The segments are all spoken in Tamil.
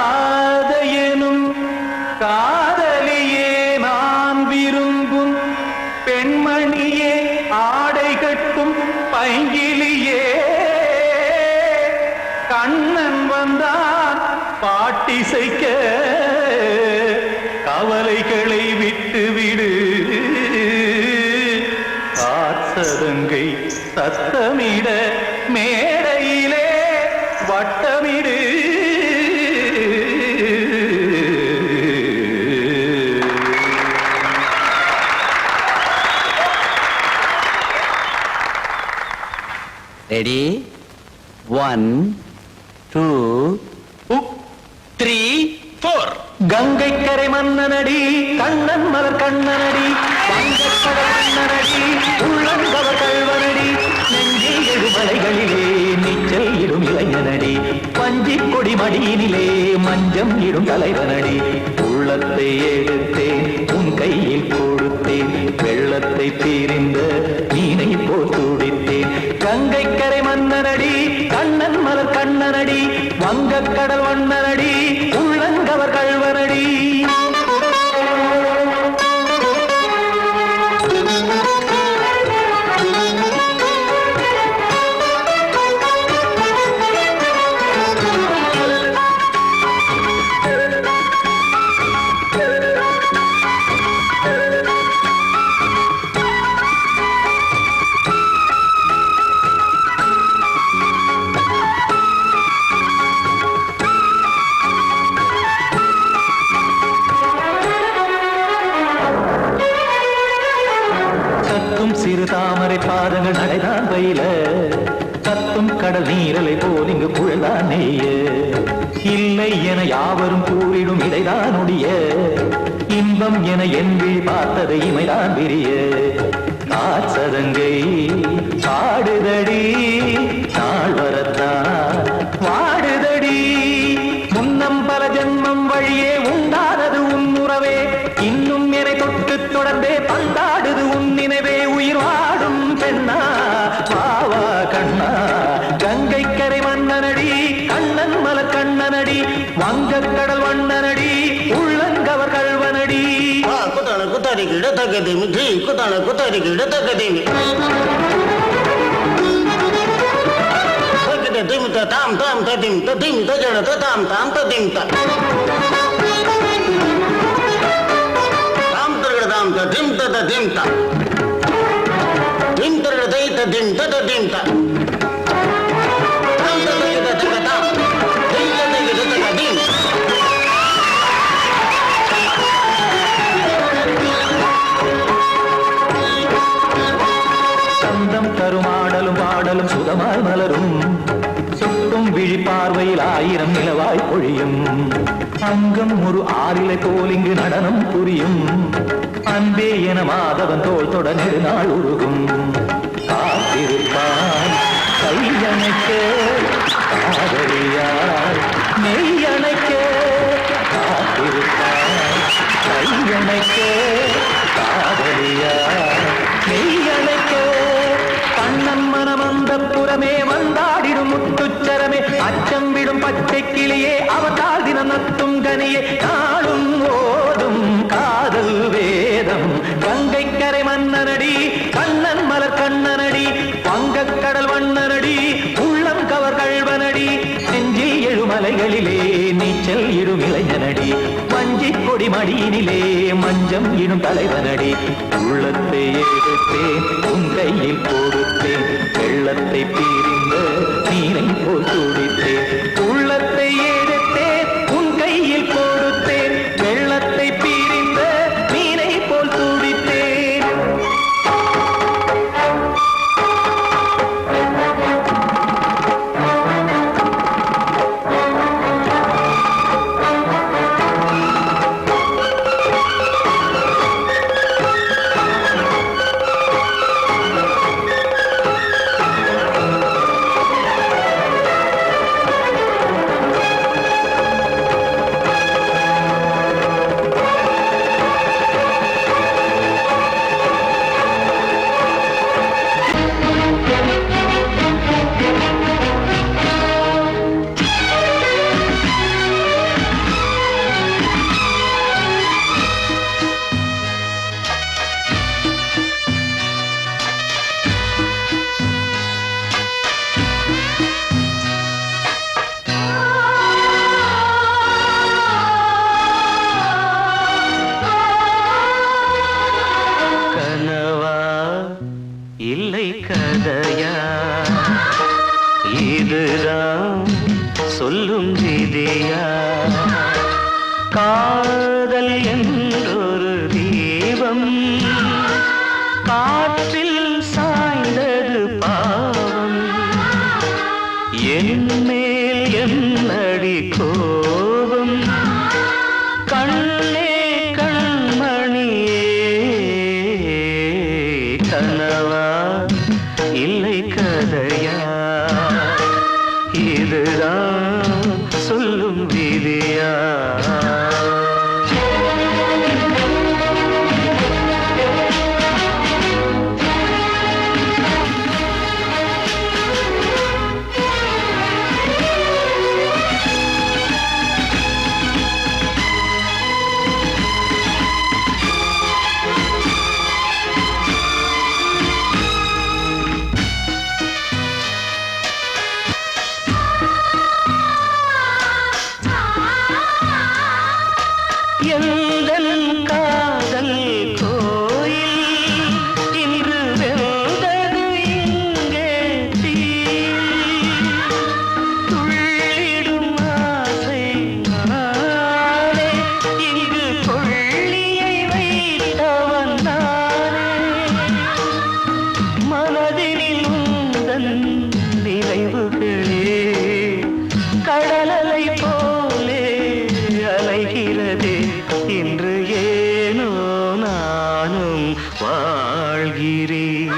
கண்மணியேராதையனும் காதலியே நான் விரும்பும் பெண்மணியே ஆடை கட்டும் பைங்கிலியே கண்ணன் வந்தான் பாட்டிசைக்க கவலைகளை விட்டுவிடு காத்ததங்கை சத்தமிட மேடையிலே வட்டமிடு ரெடி 1 2 3 4 கங்கை கரை மன்னனடி கண்ணன் மலர் கண்ணனடி வங்கக்கடல் மன்னனடி உள்ளங்கவர் கல்வனடி நெஞ்சில் எழுமலைகளிலே நீச்சல் இடும் இளைஞனடி பஞ்சி கொடி மடியினிலே மஞ்சம் இடும் தலைவனடி உள்ளத்தை எடுத்தேன் உன் கையில் கொடுத்தேன் வெள்ளத்தை தீரிந்த மீனை போல் துடித்தேன் கங்கை கரை மன்னனடி கண்ணன் மலர் கண்ணனடி வங்கக்கடல் வண்ணனடி உள்ளங்கவர் கல்வனடி சிறு தாமரை பாதங்கள் நடைதான் பயில கத்தும் கடல் நீரலை போல் இங்கு புழல்தான் நெய்ய இல்லை என யாவரும் கூறிடும் இடைதான் உடைய இன்பம் என என் விழி பார்த்ததை இமைதான் விரிய காசதங்கை பாடுதடி நாள் வரத்தான் வாடுதடி முன்னம் பல ஜென்மம் வழியே உண்டானது உன் உறவே இன்னும் என்னை தொட்டு தொடர்ந்தே பந்தாடுது உன் நினைவே உயிர் வாடும் பெண்ணா பாவா கண்ணா கங்கை கரை மன்னனடி கண்ணன் மலர் கண்ணனடி வங்கக்கடல் வண்ணனடி உள்ளங்கவர் கல்வனடி குத்தான குத்தாரிக்கு இடத்தக்கதேமி ஜி குத்தான குத்தாரிக்கு இடத்தக்கதேமி திமித்த தாம் தாம் ததிம் ததிம் தஜட தாம் தாம் ததிம் தாம் தரகட தாம் ததிம் ததிம் தாம் திம் தரகட தை ததிம் ததிம் தாம் தாம் தரகட தகதாம் திம் தரகட தகதிம் சந்தம் தருமாடலும் பாடலும் சுதமாய் மலரும் சுட்டும் விழி பார்வையில் ஆயிரம் நிலவாய் பொழியும் அங்கம் ஒரு ஆறிலை போல் இங்கு நடனம் புரியும் அன்பே என மாதவன் தோள் தொட நெடுநாள் உருகும் காத்திருப்பான் கையணைக்க காதலியார் மெய்யணைக்க காத்திருப்பான் கையணைக்க காதலியார் மெய்யணைக்க கண்ணன் மனம் அந்த புறமே வந்தாடிடும் முத்துச்சரமே அச்சம் விடும் பச்சை கிளியே அவதால் தினம் நத்தும் கனியே நாளும் ஓதும் காதல் வேதம் கங்கை கரை மன்னனடி கண்ணன் மலர் கண்ணனடி வங்கக்கடல் வண்ணனடி உள்ளம் கவர் கல்வனடி நெஞ்சில் எழுமலைகளிலே நீச்சல் இடும் இளைஞனடி வஞ்சி கொடி மடியினிலே மஞ்சம் இடும் தலைவனடி உள்ளத்தை எடுத்தேன் உன் கையில் கொடுத்தேன் வெள்ளத்தை பீரிந்த நீரை போல் துடித்தேன் உள்ளத்தை எடுத்தேன் உன் கையில் கொடுத்தேன் வெள்ளத்தை பீரிந்த நீரை போல் துடித்தேன் இதுதான் சொல்லும் விதியா? காதல் என்றொரு தீபம் காற்றில் சாய்ந்தது பாவம். என் மேல் என்னடி கோபம்? கண்ணே கண்மணியே, கனவா இல்லை கதையா? இதுதான் சொல்லும் விதியா? எந்தன் காதல் கோயில் இன்று வெந்தது இங்கே தீ. துள்ளிடும் ஆசை நானே, இங்கு கொள்ளியை வைத்தவன் நானே. மனதினில் உந்தன் நினைவுகளே கடலலை போலே அலைகிறதே. இன்று ஏனோ நானும் வாழ்கிறேன்.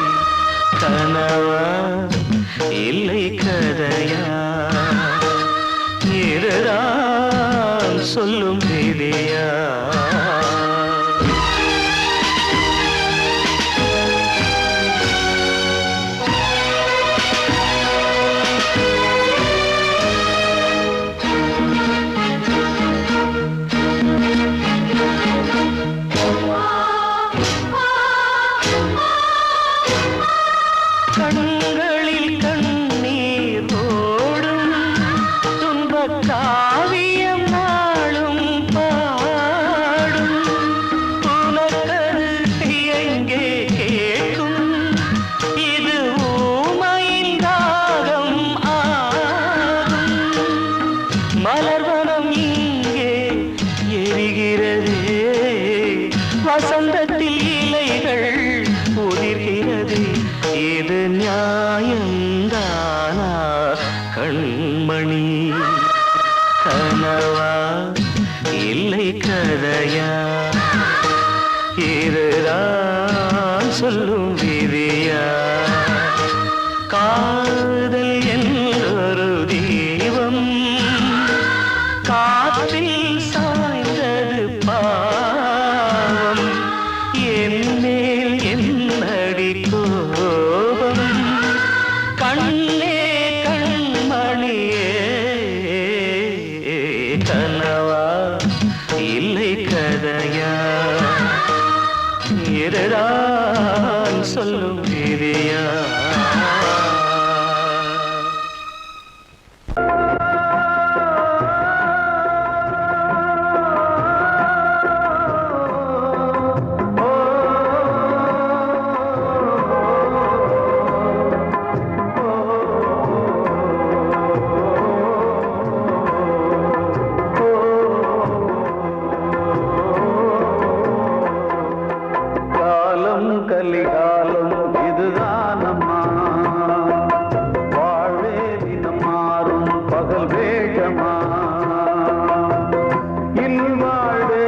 கனவா இல்லை கதையா? இதுதான் சொல்லும் விதியா? கண்களில் கண்ணீர் ஓடும் துன்பக் காவியம் நாளும் பாடும். உனக்கது எங்கே கேட்கும்? இது ஊமையின் தாகம் ஆகும். மலர்வனம் இங்கே எரிகிறதே, வசந்தத்தில் இலைகள் உதிர்கிறது. இது நியாயந்தானா கண்மணி? கனவா இல்லை கதையா? இதுதான் சொல்லும் விதியா? காதல் என்றொரு தீபம் காற்றில் சாய்ந்தது பாவம். என் மேல் என்னடி கோபம்? கண்ணே கண்மணியே, கனவா இல்லை கதையா? இதுதான் சொல்லும் விதியா? காலம் கலிகாலம் இதுதானம்மா, வாழ்வே தினம் மாறும் பகல் வேகமா. இல்வாழ்வே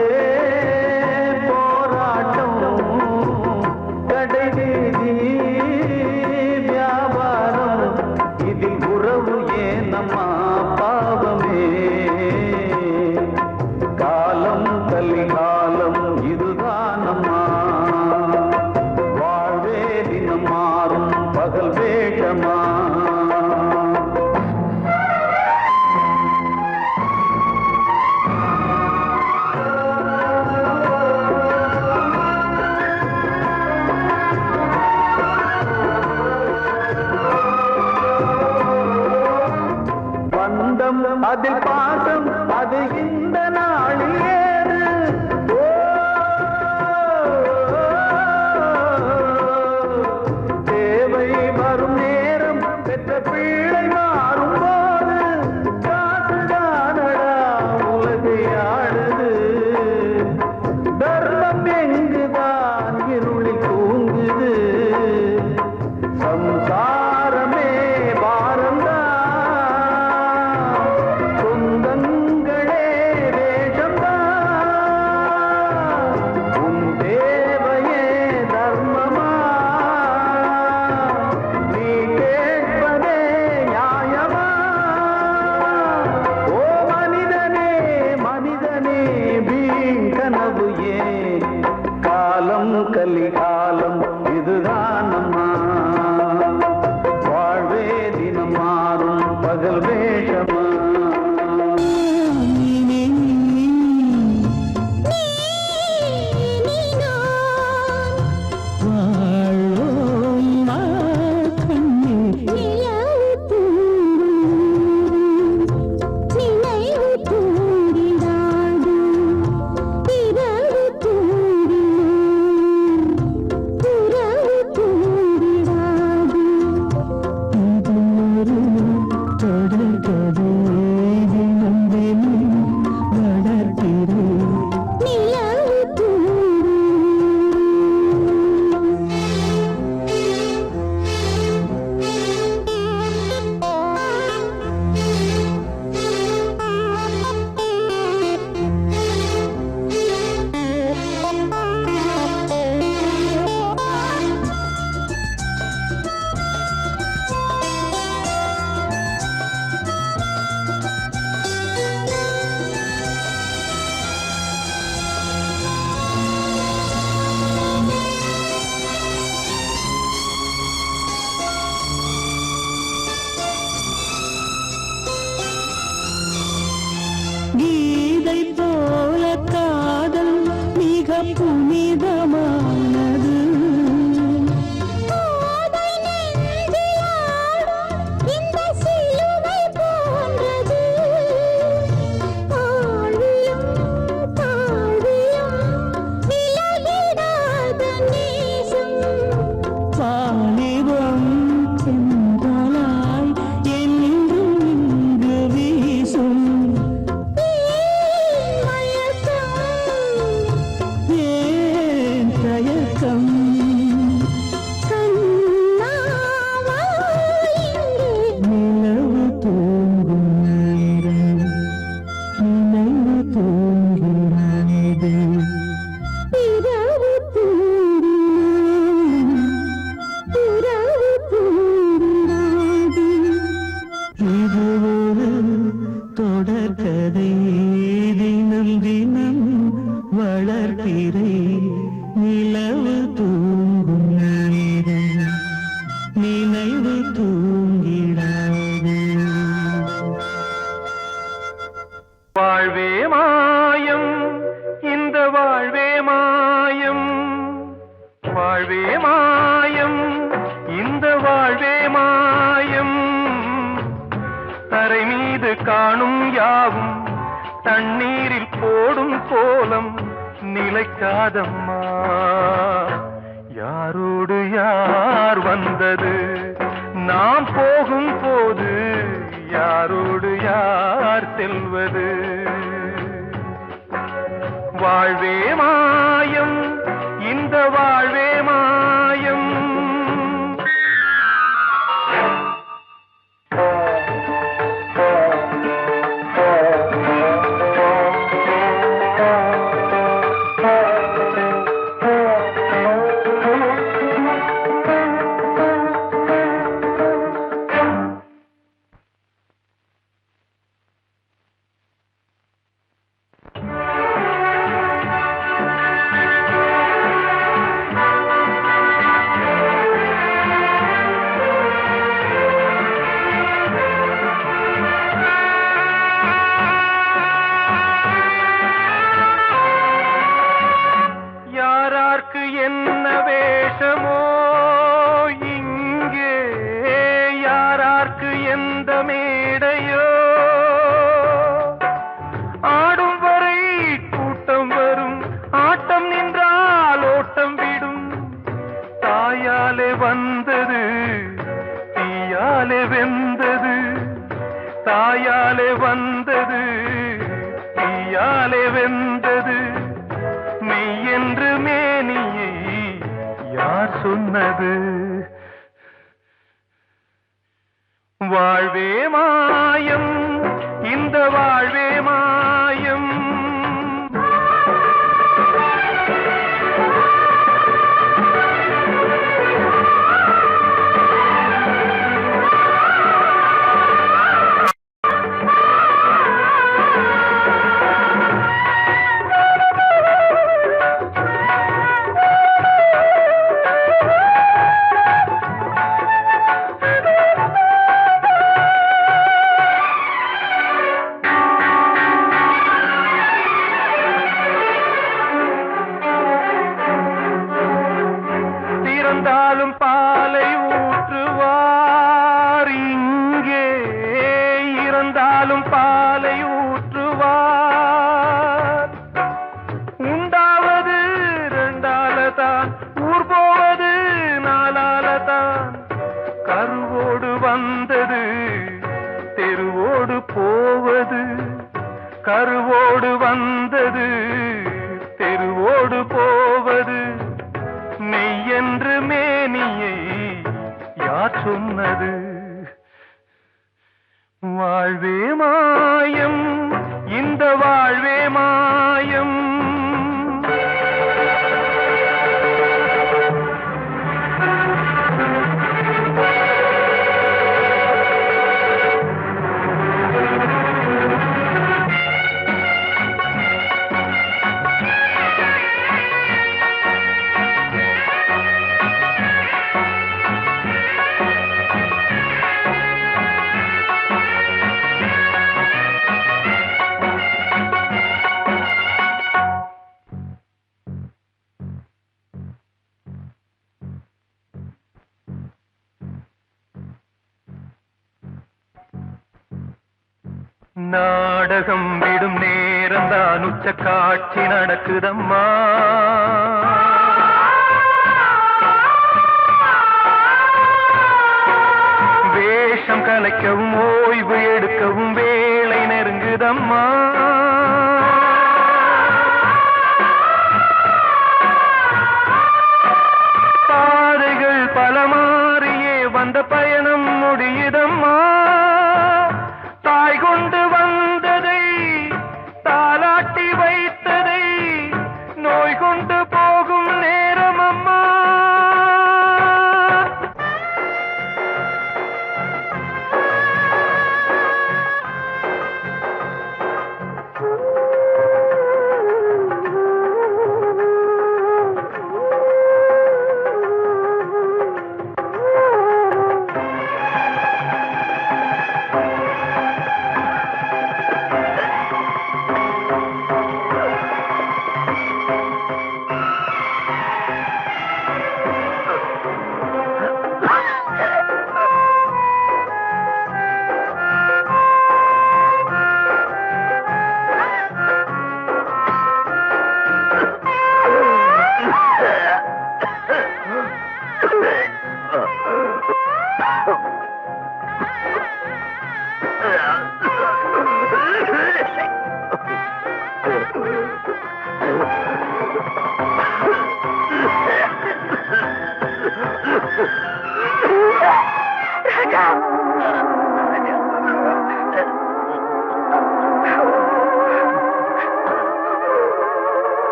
போராட்டம், கடைவீதி வியாபாரம். இதில் உறவு ஏனம்மா பாவமே? காலம் கலிகாலம் இதுதானம்மா, வாழ்வே தினம் மாறும் பகல் வேகமா. பந்தம் அதில் பாசம் அது இந்த நாளில் ஏது. தேவை வரும் நேரம் பெற்ற பிள்ளை பிள்ளை மாறும்போது காசுதானடா உலகை ஆடுது. தர்மம் எங்குதான் இருளில் தூங்குது. சம்சாரமே பாரம்தான், சொந்தங்களே வேஷம்தான். உன் தேவையே தர்மமா, நீ கேட்பதே நியாயமா? ஓ மனிதனே மனிதனே வீண் கனவு ஏன்? காலம் கலிகாலம் இதுதான் அம்மா. வாழ்வே தினம் மாறும் பகல் வேஷமா. கீதை போல காதல் மிக புனிதமானது. இந்த சிலுவை போன்றது. ஆழியும் தாழியும் விலகிடாத நேசம். வாலிபம் சென்றலாய் என்றும் இங்கு வீசும். ஏன் தயக்கம்? நிலவு தூங்கும் நேரம் நினைவு தூங்கிறது. இரவு தூங்கிறது. இது ஒரு தொடர்கதை, தினம் தினம் வளர்ப்பிறை. நிலவு தூங்கும் நேரம் நினைவு தூங்கிடாது. வாழ்வே மாயம், இந்த வாழ்வே மாயம். வாழ்வே மாயம், இந்த வாழ்வே மாயம். தரை மீது காணும் யாவும் தண்ணீரில் போடும் கோலம் நிலைக்காதம்மா. யாரோடு யார் வந்தது நாம் போகும் போது? யாரோடு யார் செல்வது? வாழ்வே மாயம், இந்த வாழ்வே மாயம். வந்தது தீயாலே வெந்தது தாயாலே வந்தது தீயாலே வெந்தது மெய் என்று மேனியை யார் சொன்னது வாழ்வே மாயம் இந்த வாழ்வே மாயம் இறந்தாலும் பாலை ஊற்றுவார் இங்கே இறந்தாலும் பாலை ஊற்றுவார் உண்டாவது ரெண்டாலதான் ஊர் போவது நாலாலதான் கருவோடு வந்தது தெருவோடு போவது கருவோடு வந்தது தெருவோடு போவது மெய் என்று மேனியை யார் சொன்னது வாழ்வே மாயம் இந்த வாழ்வே மாயம் நாடகம் விடும் நேரம் தான் உச்ச காட்சி நடக்குதம்மா வேஷம் கலைக்கவும் ஓய்வு எடுக்கவும் வேளை நெருங்குதம்மா பாதைகள் பல மாறியே வந்த பயணம் முடியுதம்மா தாய் கொண்டு வந்ததை தாலாட்டி வைத்ததை நோய் கொண்டு போகும் நேரம் அம்மா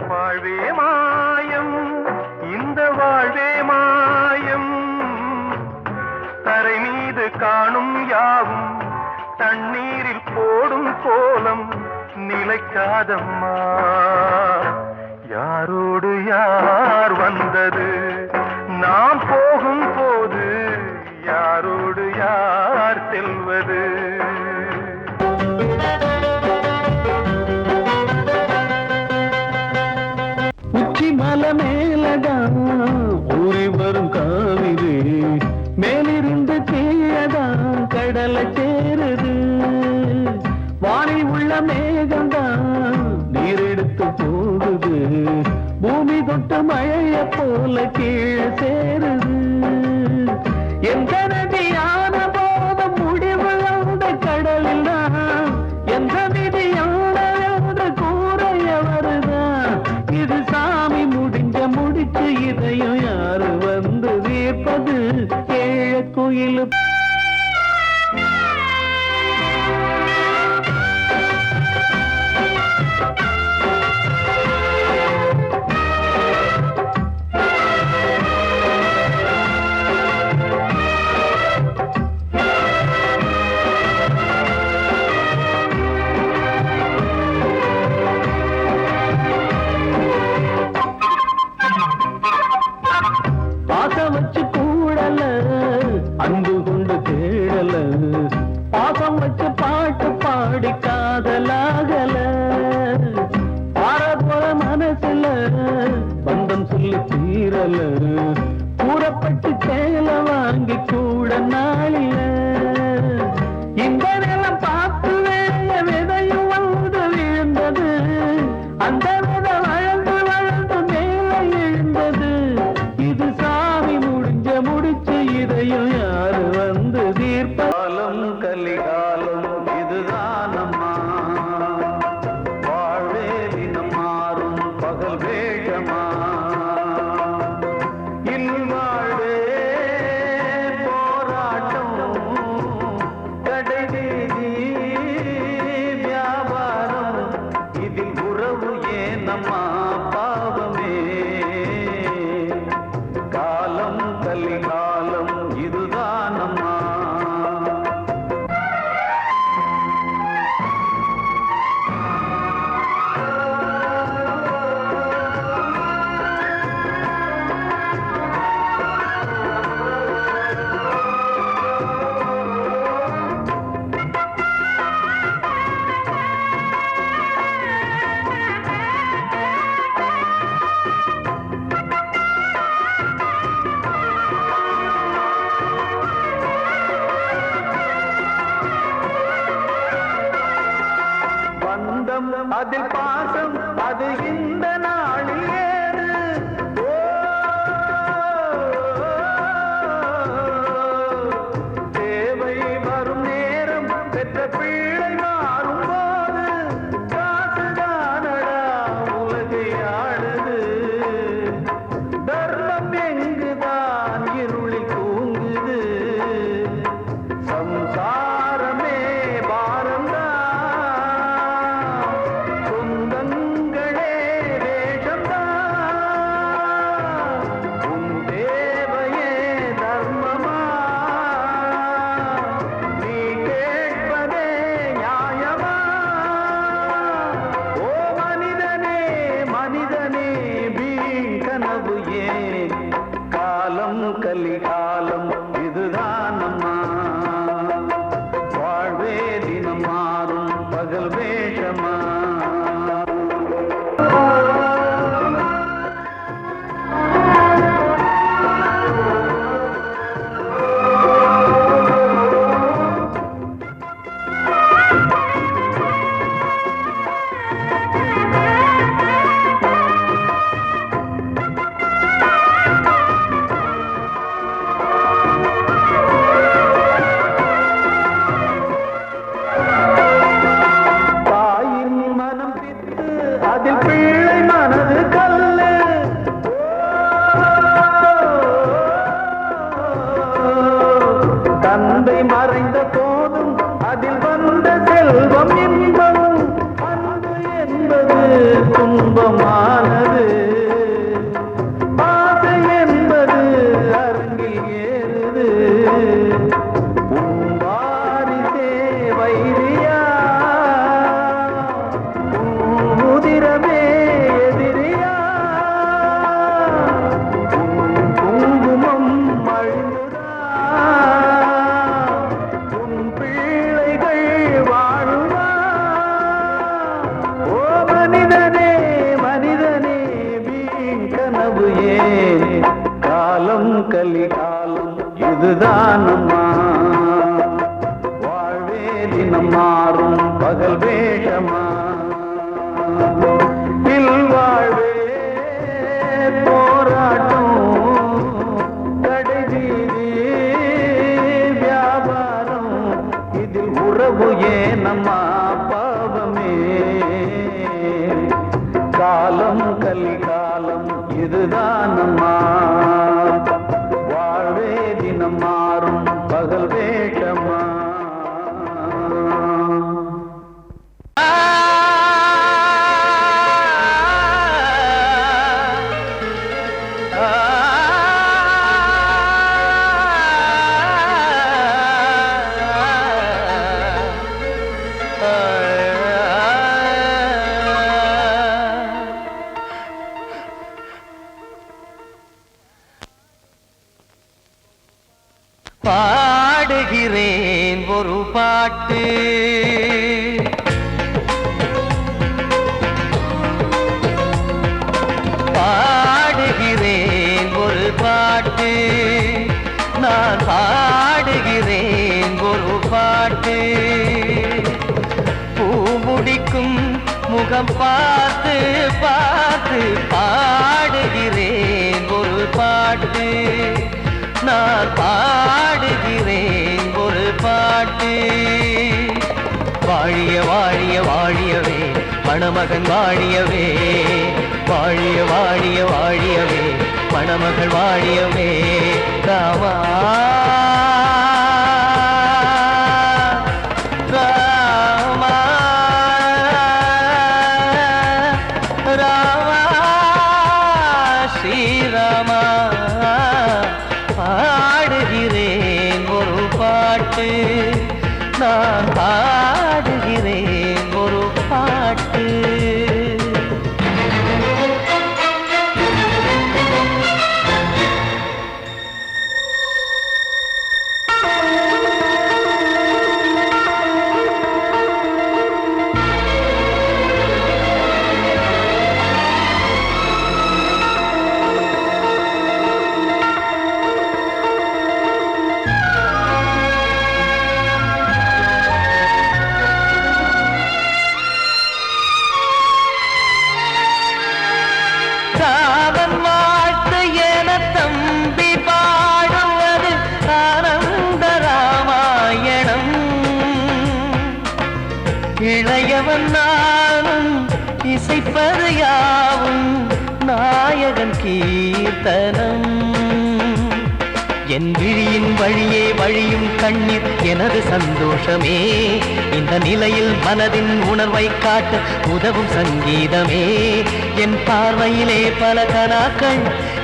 வாழ்வே மாயம் இந்த வாழ்வே மாயம் தரை மீது காணும் யாவும் தண்ணீரில் போடும் கோலம் நிலைக்காதம்மா யாரோடு யார் வந்தது நாம் போகும் போது யாரோடு யார் செல்வது உச்சி மலை மேலதான் ஊறி வரும் காவிரி மேலிருந்து கீழதான் கடலை சேருது வானில் உள்ள மேகம்தான் நீரெடுத்து போகுது பூமி கொட்டு மழைய போல கீழே சேருது. எந்த நதியான போத முடிவு அந்த கடலில் தான், எந்த விதியான என்று கூறைய வருதான். இது சாமி முடிச்சு இதையும் யாரு வந்து தீர்ப்பது? ஏழ கோயில் பாசம் வச்சு கூடல, அன்பு கொண்டு தேடல, பாசம் வச்சு பாட்டு பாடி காதலாகல. பாரபோல மனசுல பந்தம் சொல்லி தீரல, கூறப்பட்டு சேல வாங்கி கூட நாளில. இந்த நிலம் பார்த்து வேண்டிய விதையும் வந்து விழுந்தது, அந்த விதை வளர்ந்து வளர்ந்து மேல எழுந்தது. இது சாமி முடிச்சு இதையும் யாரு வந்து தீர்ப்பாலும்? கலிகாலம் இதுதானம்மா, வாழ்வே தினம் மாறும் பகல் வேகமா. இல்வாழ்வே போராட்டம், கடைவீதி வியாபாரம், இதில் உறவு ஏனம்மா பாவமே. காலம் கலிகாலம் இதுதானம்மா. பந்தம் அதில் பாசம் அது இந்த நாளில் ஏது. தேவை வரும் நேரம் பெற்ற பிள்ளை மாறும் போது, காசுதானடா உலகை ஆடுது. தர்மம் எங்குதான் இருளில் தூங்குது, சம்சாரமே பாரந்தா. சொந்தங்களே வேஷம்தான், உன் தேவையே தர்மமா. நீ கேட்பதே நியாயமா? ஓ மனிதனே மனிதனே வீண் கனவு ஏன்? காலம் கலிகாலம் இதுதானம்மா, வாழ்வே தினம் மாறும் பகல் வேஷமா. தாயின் மனம் பித்து அதில் பிள்ளை மனது கல்லு. தந்தை மறைந்த போதும் அதில் வந்த செல்வம் இன்பம், அன்பு என்பது துன்பமானது. ஆசை என்பது அரங்கில் ஏறுது. உன் வாரிசே வைரியா, உன் உதிரமே எதிரியா. உன் குங்குமம் அழிந்துதா, உன் பிள்ளைகள் வாழுவா. ஓ மனிதனே மனிதனே வீண் கனவு ஏன்? காலம் கலிகாலம் இதுதானம்மா, வாழ்வே தினம் மாறும் பகல் வேஷமா. இல்வாழ்வே இதுதான் அம்மா வாழ்வே தினம் மாறும் பகல் வேஷமா பாடுகிறேன் ஒரு பாட்டு பாடுகிறேன் ஒரு பாட்டு நான் பாடுகிறேன் ஒரு பாட்டு பூ முடிக்கும் முகம் பார்த்து பார்த்து பாடுகிறேன் ஒரு பாட்டு நான் பாடுகிறேன் ஒரு பாட்டு வாழிய வாழிய வாழியவே மணமகன் வாழியவே வாழிய வாழிய வாழியவே மணமகள் வாழியவே ராமா ராமா ராமா ஸ்ரீராமா பாடுகிறேன் ஒரு பாட்டு நான் பாடுகிறேன் ஒரு பாட்டு ராமன் வாழ்த்து என தம்பி பாடுவது ஆனந்த ராமாயணம் இளையவன் நானும் இசைப்பது யாவும் நாயகன் கீர்த்தனம் என் விழியின் வழியே வழியும் கண்ணீர் எனது சந்தோஷமே இந்த நிலையில் மனதின் உணர்வை காட்ட உதவும் சங்கீதமே என் பார்வையிலே பல கனாக்கள்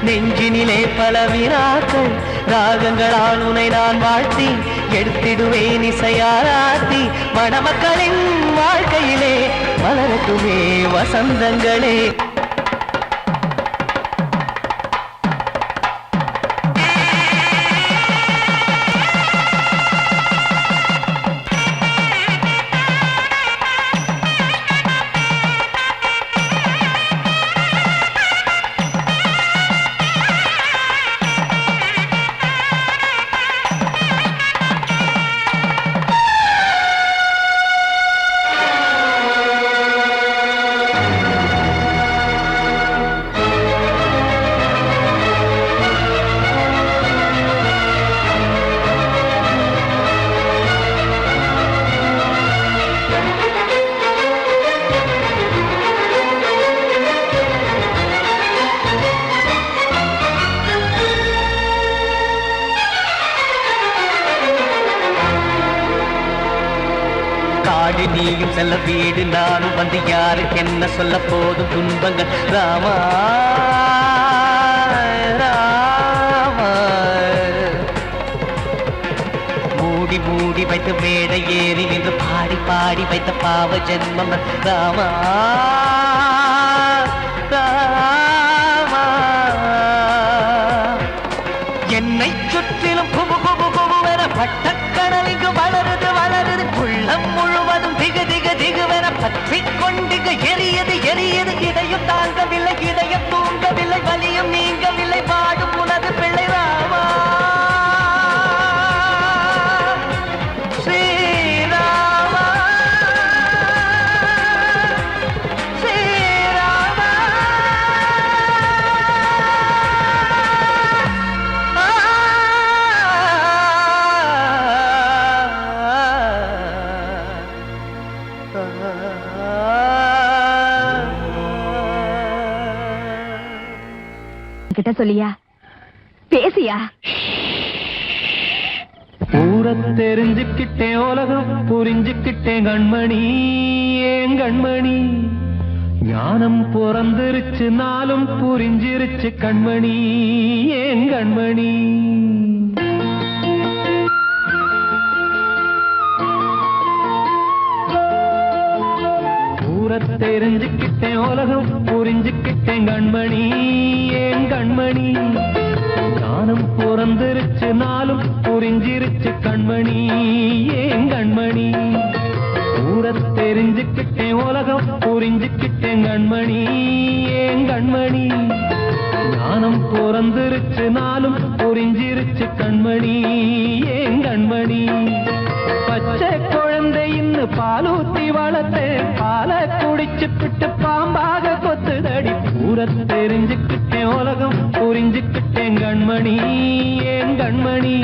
நெஞ்சினிலே பல வினாக்கள் ராகங்களால் உனை நான் வாழ்த்தி எடுத்திடுவேன் இசையாராத்தி மணமக்களின் வாழ்க்கையிலே மலரட்டுமே வசந்தங்களே காடு நீயும் செல்ல வீடு நானும் வந்து யாருக்கு என்ன சொல்ல போதும் துன்பங்கள் ராமா ராமா மூடி மூடி வைத்த மேடை ஏறி நின்று பாடி பாடி வைத்த பாவ ஜென்மம் ராமா ராமா என்னை சுற்றிலும் குபு குபு குபுவென பட்டக்கடல் இங்கு வளருது வளருது உள்ளம் முழுவதும் திகு திகு திகுவென பற்றிக் கொண்டிகு எரியது எரியது இதயம் தாங்கவில்லை இதயம் தூங்கவில்லை வலியும் நீங்கவில்லை பாடும் உனது பிள்ளை ராமா ஸ்ரீராமா ஸ்ரீ கிட்ட சொல்லியா பேசியா ஊரை தெரிஞ்சுக்கிட்டேன் உலகம் புரிஞ்சுக்கிட்டேன் கண்மணி ஏன் கண்மணி ஞானம் பிறந்திருச்சு நாளும் புரிஞ்சிருச்சு கண்மணி ஏன் கண்மணி ஊரை தெரிஞ்சுக்கிட்டேன் உலகம் புரிஞ்சுக்கிட்டேன் கண்மணி ஏன் கண்மணி ஞானம் பிறந்திருச்சு நாளும் புரிஞ்சிருச்சு கண்மணி ஏன் கண்மணி ஊரை தெரிஞ்சுக்கிட்டேன் உலகம் புரிஞ்சுக்கிட்டேன் கண்மணி ஏன் கண்மணி ஞானம் பிறந்திருச்சு நாளும் புரிஞ்சிருச்சு கண்மணி ஏன் கண்மணி பச்சை குழந்தை இன்னும் பாலூத்தி வளர்த்தேன் பாலை குடிச்சு பிட்டு பாம்பாக கொத்துதடி ஊரை தெரிஞ்சுக்கிட்டேன் உலகம் புரிஞ்சுக்கிட்டேன் கண்மணி ஏன் கண்மணி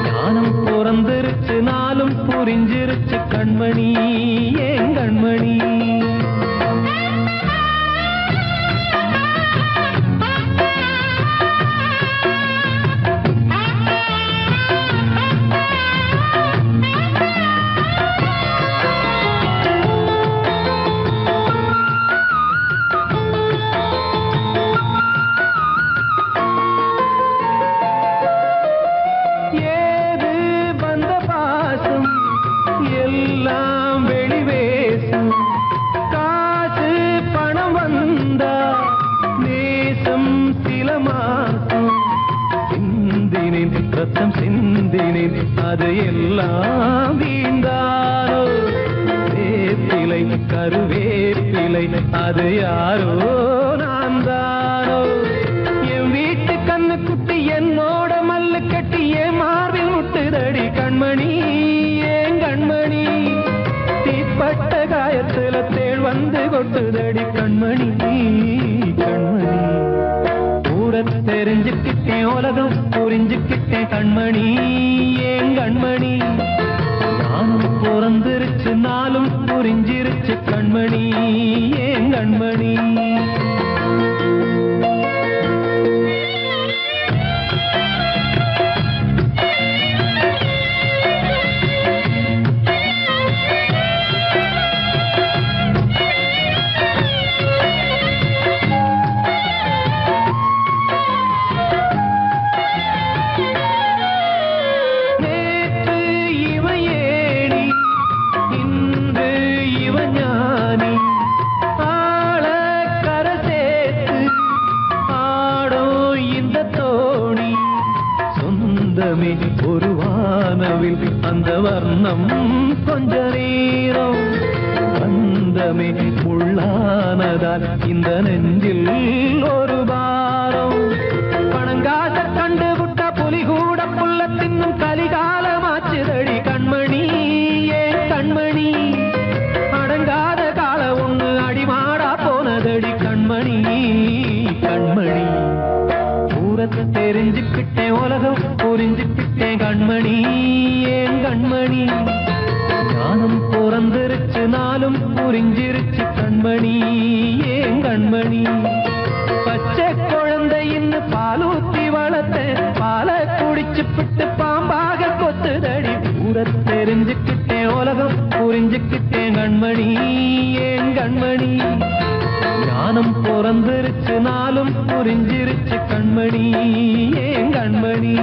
ஞானம் பிறந்திருச்சு நாளும் புரிஞ்சிருச்சு கண்மணி ஏன் கண்மணி ரத்தம் சிந்தினேன் அது எல்லாம் வீந்தாரோ வேப்பிலை கருவேப்பிலை அது யாரோ நான் தானோ என் வீட்டு கண்ணு குட்டி என்னோட மல்லு கட்டி என் மார்பில் முட்டுதடி கண்மணி ஏன் கண்மணி தீப்பட்ட காயத்துல தேள் வந்து கொட்டுதடி கண்மணி கண்மணி தெரிஞ்சுக்கிட்டேன் உலகம் புரிஞ்சுக்கிட்டேன் கண்மணி ஏன் கண்மணி ஞானம் பிறந்திருச்சு நாளும் புரிஞ்சிருச்சு கண்மணி ஏன் கண்மணி ஒரு வானவில் அந்த வர்ணம் கொஞ்ச நேரம் வந்தமே உள்ளானதால் இந்த நெஞ்சில் ஒரு பாரம் பணங்காச கண்டு விட்ட புலி கூட புல்ல தின்னும் கலிகாலமாச்சுதடி கண்மணி ஏன் கண்மணி அடங்காத கால ஒண்ணு அடிமாடா போனதடி கண்மணி கண்மணி தெரிஞ்சுக்கிட்டேன் உலகம் புரிஞ்சுக்கிட்டேன் கண்மணி ஏன் கண்மணி ஞானம் பிறந்திருச்சு நாளும் புரிஞ்சிருச்சு கண்மணி ஏன் கண்மணி பச்சை குழந்தை இன்னும் பாலூத்தி வளர்த்தேன் பாலை குடிச்சு பிட்டு பாம்பாக கொத்துதடி ஊரை தெரிஞ்சுக்கிட்டேன் உலகம் புரிஞ்சுக்கிட்டேன் கண்மணி ஏன் கண்மணி ஞானம் பிறந்திருச்சு நாளும் புரிஞ்சிருச்சு கண்மணி ஏன் கண்மணி